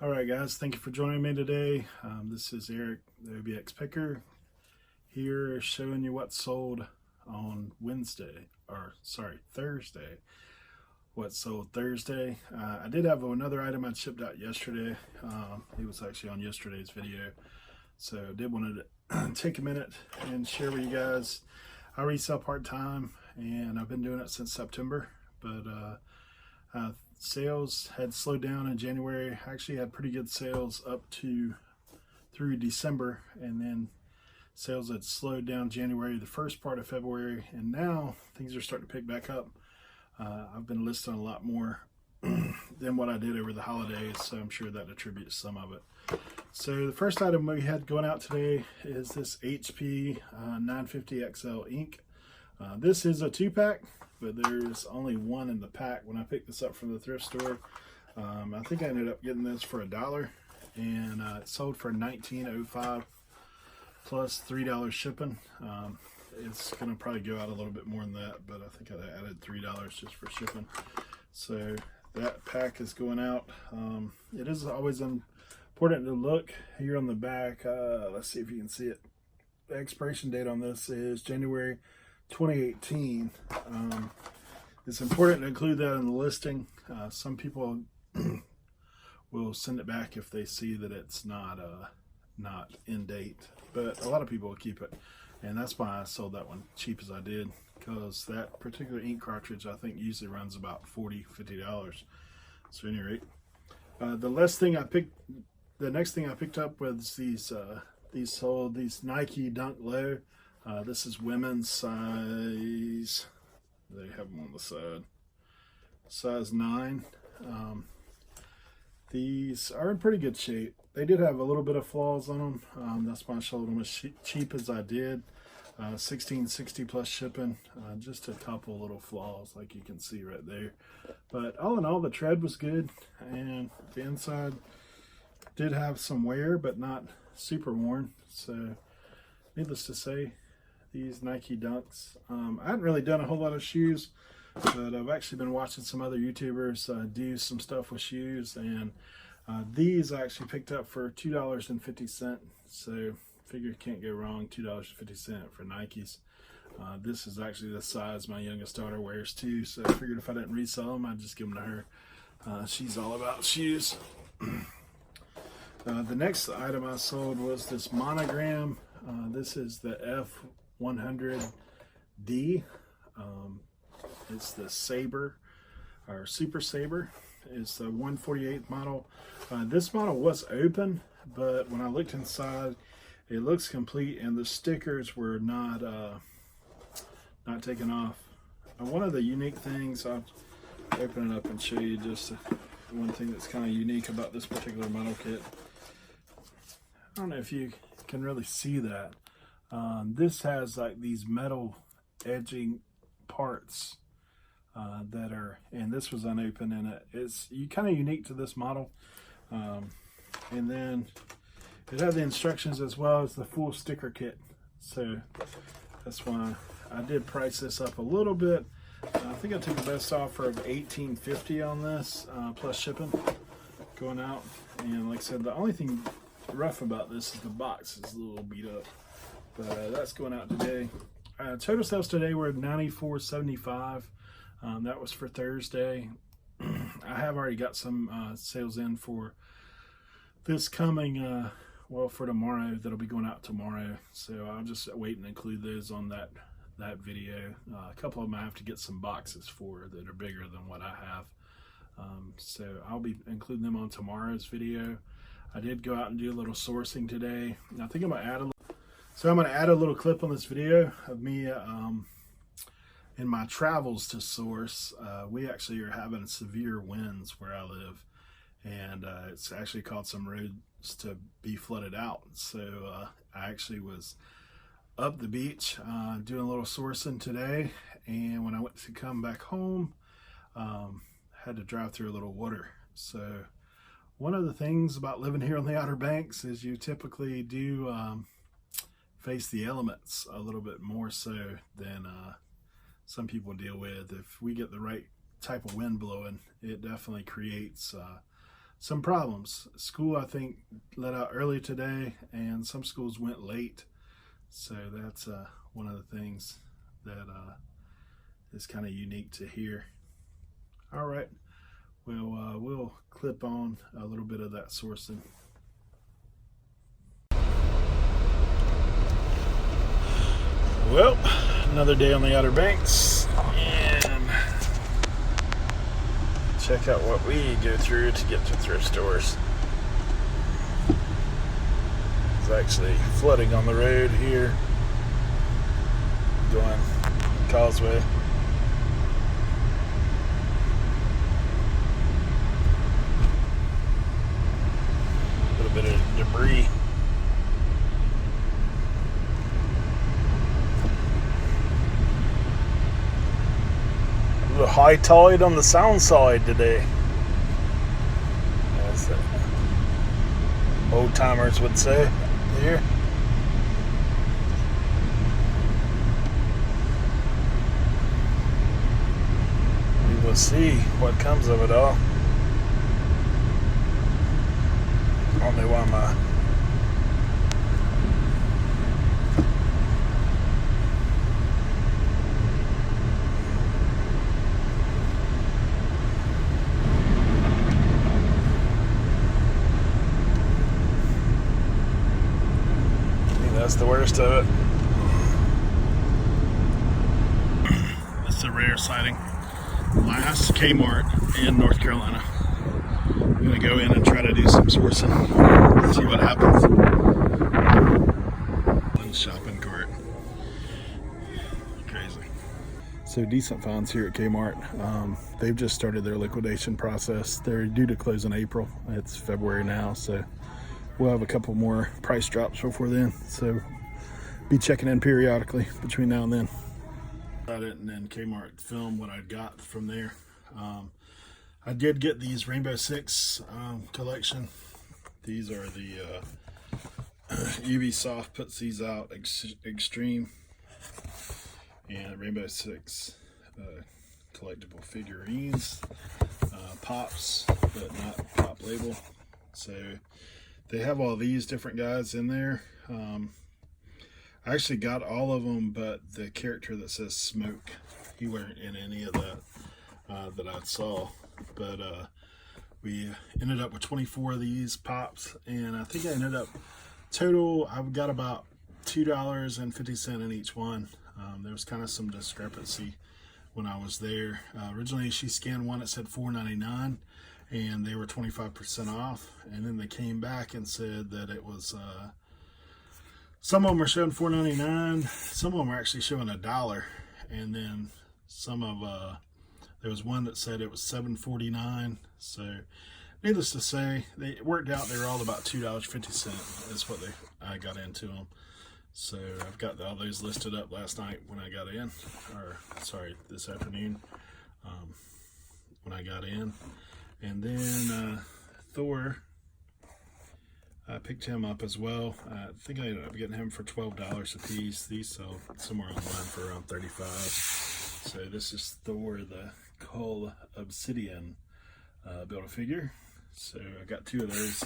All right, guys, thank you for joining me today. This is Eric, the OBX Picker, here showing you what sold on Thursday. What sold Thursday. I did have another item I shipped out yesterday. It was actually on yesterday's video. So I did want to take a minute and share with you guys. I resell part-time, and I've been doing it since September, but sales had slowed down in January. I actually had pretty good sales up to through December, and then sales had slowed down January, the first part of February, and now things are starting to pick back up. I've been listing a lot more than what I did over the holidays, so I'm sure that attributes some of it. So the first item we had going out today is this HP 950 XL ink. This is a 2-pack, but there's only one in the pack. When I picked this up from the thrift store, I think I ended up getting this for $1, and it sold for $19.05 plus $3 shipping. It's gonna probably go out a little bit more than that, but I think I added $3 just for shipping. So that pack is going out. It is always important to look here on the back. Let's see if you can see it. The expiration date on this is January 2018. It's important to include that in the listing. Some people will send it back if they see that it's not in date, but a lot of people will keep it, and that's why I sold that one cheap as I did, because that particular ink cartridge I think usually runs about $40–50. So at any rate, the next thing I picked up was these Nike Dunk Low. This is women's size, they have them on the side, size 9. These are in pretty good shape. They did have a little bit of flaws on them. That's why I sold them as cheap as I did. $16.60 plus shipping. Just a couple little flaws like you can see right there. But all in all, the tread was good, and the inside did have some wear, but not super worn. So needless to say, these Nike Dunks. I hadn't really done a whole lot of shoes, but I've actually been watching some other YouTubers do some stuff with shoes, and these I actually picked up for $2.50. So figure can't go wrong, $2.50 for Nikes. This is actually the size my youngest daughter wears too, so I figured if I didn't resell them, I'd just give them to her. She's all about shoes. The next item I sold was this Monogram. This is the F100D. It's the Saber, or Super Saber. It's the 148th model. This model was open, but when I looked inside, it looks complete, and the stickers were not taken off. One of the unique things, I'll open it up and show you just one thing that's kind of unique about this particular model kit. I don't know if you can really see that. This has like these metal edging parts that are, and this was unopened, and it's kind of unique to this model. And then it had the instructions as well as the full sticker kit. So that's why I did price this up a little bit. I think I took the best offer of $18.50 on this plus shipping going out. And like I said, the only thing rough about this is the box is a little beat up, but that's going out today. Total sales today were $94.75. That was for Thursday. I have already got some sales in for this coming for tomorrow. That'll be going out tomorrow, so I'll just wait and include those on that video. A couple of them I have to get some boxes for that are bigger than what I have, so I'll be including them on tomorrow's video. I did go out and do a little sourcing today. I think I'm gonna add a little clip on this video of me in my travels to source. We actually are having severe winds where I live, and it's actually caused some roads to be flooded out. So I actually was up the beach doing a little sourcing today, and when I went to come back home, had to drive through a little water. So one of the things about living here on the Outer Banks is you typically do face the elements a little bit more so than some people deal with. If we get the right type of wind blowing, it definitely creates some problems. School, I think, let out early today, and some schools went late. So that's one of the things that is kind of unique to here. All right, well, we'll clip on a little bit of that sourcing. Well, another day on the Outer Banks, and check out what we go through to get to thrift stores. It's actually flooding on the road here, going Causeway. A little bit of debris. A high tide on the sound side today, as old timers would say here. We will see what comes of it all. I don't know why my that's the worst of it. It's a rare sighting. Last Kmart in North Carolina. I'm gonna go in and try to do some sourcing. See what happens. One shopping cart. Crazy. So decent finds here at Kmart. They've just started their liquidation process. They're due to close in April. It's February now, so we'll have a couple more price drops before then, so be checking in periodically between now and then. And then Kmart filmed what I got from there. I did get these Rainbow Six collection. These are the Ubisoft puts these out, Extreme, and Rainbow Six collectible figurines, pops, but not pop label. So they have all these different guys in there. I actually got all of them, but the character that says Smoke, he weren't in any of that that I saw. But we ended up with 24 of these pops, and I think I ended up total, I got about $2.50 in each one. There was kind of some discrepancy when I was there. Originally she scanned one that said $4.99, and they were 25% off, and then they came back and said that it was some of them were showing $4.99, some of them were actually showing $1, and then some of there was one that said it was $7.49. So needless to say, they worked out they were all about $2.50. That's what I got into them. So I've got all those listed up last night when I got in, or sorry, this afternoon when I got in. And then Thor, I picked him up as well. I think I ended up getting him for $12 a piece. These sell somewhere online for around $35. So this is Thor, the Cull Obsidian Build-A-Figure. So I got 2 of those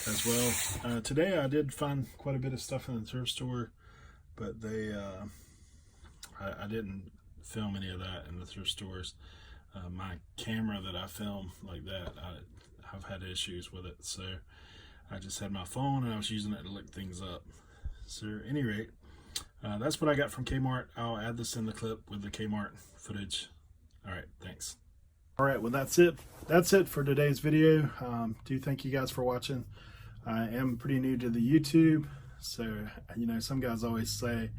as well. Today I did find quite a bit of stuff in the thrift store, but they I didn't film any of that in the thrift stores. My camera that I film like that, I've had issues with it, so I just had my phone and I was using it to look things up. So at any rate, that's what I got from Kmart. I'll add this in the clip with the Kmart footage. All right, thanks. All right, well, that's it. That's it for today's video. Do thank you guys for watching. I am pretty new to the YouTube, so you know, some guys always say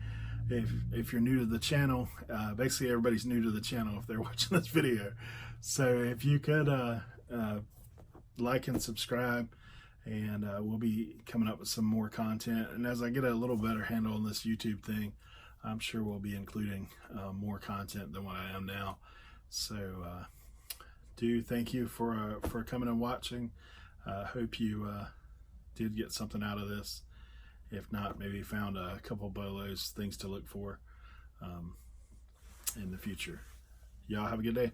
if you're new to the channel, basically everybody's new to the channel if they're watching this video. So if you could like and subscribe, and we'll be coming up with some more content. And as I get a little better handle on this YouTube thing, I'm sure we'll be including more content than what I am now. So do thank you for coming and watching. Hope you did get something out of this. If not, maybe found a couple bolos, things to look for in the future. Y'all have a good day.